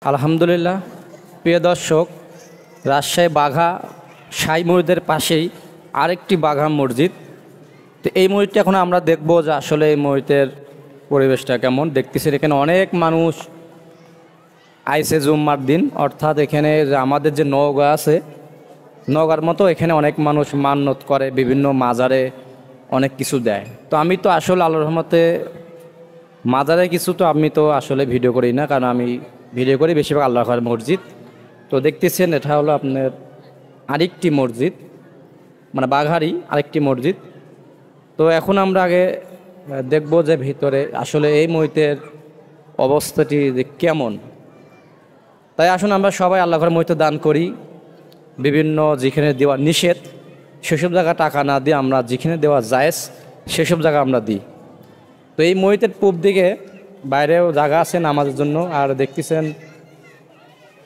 আলহামদুলিল্লাহ। প্রিয় দর্শক, রাজশাহী বাঘা শাহী মসজিদের পাশেই আরেকটি বাঘা মসজিদ। তো এই মসজিদটা এখন আমরা দেখব যে আসলে এই মসজিদের পরিবেশটা কেমন। দেখতেছি এখানে অনেক মানুষ আইসে জুম্মার দিন, অর্থাৎ এখানে আমাদের যে নওগাঁ আছে, নওগাঁর মতো এখানে অনেক মানুষ মান্নত করে, বিভিন্ন মাজারে অনেক কিছু দেয়। তো আমি তো আসলে আল্লাহর রহমতে মাজারে কিছু তো আমি তো আসলে ভিডিও করি না, কারণ আমি ভিডিও করি বেশিরভাগ আল্লাহর মসজিদ। তো দেখতেছেন এটা হলো আপনার আরেকটি মসজিদ, মানে বাঘারই আরেকটি মসজিদ। তো এখন আমরা আগে দেখব যে ভিতরে আসলে এই মসজিদের অবস্থাটি যে কেমন। তাই আসুন আমরা সবাই আল্লাহর মসজিদে দান করি। বিভিন্ন যেখানে দেওয়া নিষেধ সেসব জায়গা টাকা না দিয়ে আমরা যেখানে দেওয়া জায়েজ সেসব জায়গা আমরা দিই। তো এই মসজিদের পূব দিকে বাইরেও জায়গা আছে নামাজের জন্য। আর দেখতেছেন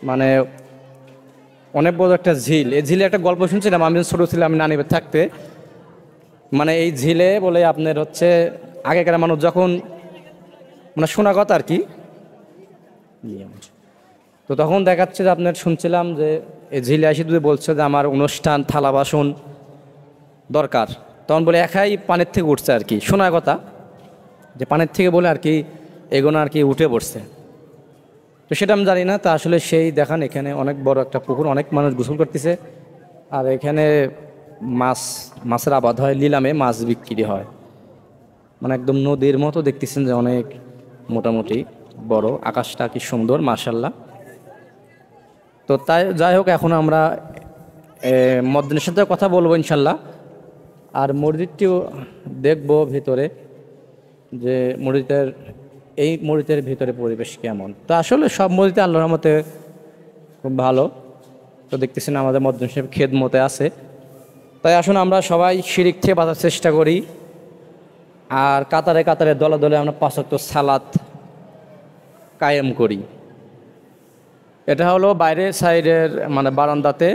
মানে অনেক বড় একটা ঝিল। এই ঝিলে একটা গল্প শুনছিলাম আমি ছোটো ছিলাম, আমি নানিবার থাকতে। মানে এই ঝিলে বলে আপনার হচ্ছে আগেকার মানুষ যখন মানে শোনা কথা আর কি, তো তখন দেখাচ্ছে যে আপনার শুনছিলাম যে এই ঝিলে আসি যদি বলছে যে আমার অনুষ্ঠান থালা বাসন দরকার, তখন বলে একাই পানির থেকে উঠছে আর কি, শোনা কথা যে পানির থেকে বলে আর কি এগোনো আর কি উঠে পড়ছে। তো সেটা আমি জানি না। তা আসলে সেই দেখান এখানে অনেক বড় একটা পুকুর, অনেক মানুষ গোসল করতেছে। আর এখানে মাছের আবাদ হয়, নিলামে মাছ বিক্রি হয়, মানে একদম নদীর মতো দেখতেছেন যে অনেক মোটামুটি বড়। আকাশটা কি সুন্দর মাশাআল্লাহ। তো তাই যাই হোক, এখন আমরা মসজিদের সাথে কথা বলবো ইনশাল্লাহ। আর মসজিদটিও দেখবো ভিতরে যে এই মসজিদের ভিতরে পরিবেশ কেমন। তো আসলে সব মসজিদে আল্লাহর রহমতে খুব ভালো। তো দেখতেছেন আমাদের মসজিদ সাহেব খেদমতে আছে। তাই আসুন আমরা সবাই শিরিক থেকে বাঁচার চেষ্টা করি। আর কাতারে কাতারে দলে দলে আমরা 5 ওয়াক্ত সালাত কায়েম করি। এটা হলো বাইরের সাইডের মানে বারান্দাতে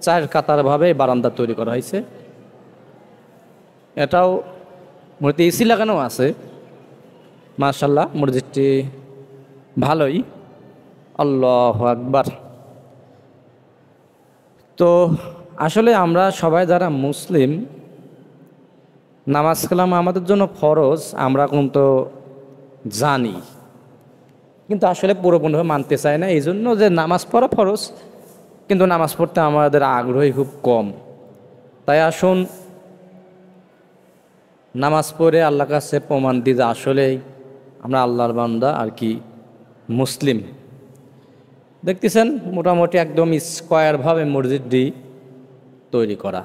4 কাতারভাবে বারান্দা তৈরি করা হয়েছে। এটাও মূর্তি এসি লাগানো আছে মাশাআল্লাহ। মসজিদটি ভালোই। আল্লাহু আকবার। তো আসলে আমরা সবাই যারা মুসলিম, নামাজ কালাম আমাদের জন্য ফরজ, আমরা কিন্তু জানি, কিন্তু আসলে পুরোপুরিভাবে মানতে চাই না। এই জন্য যে নামাজ পড়া ফরজ, কিন্তু নামাজ পড়তে আমাদের আগ্রহী খুব কম। তাই আসুন নামাজ পড়ে আল্লাহর কাছে প্রমাণ দিই যে আসলেই আমরা আল্লাহর বান্দা আর কি মুসলিম। দেখতেছেন মোটামুটি একদম স্কোয়ারভাবে মসজিদটি তৈরি করা।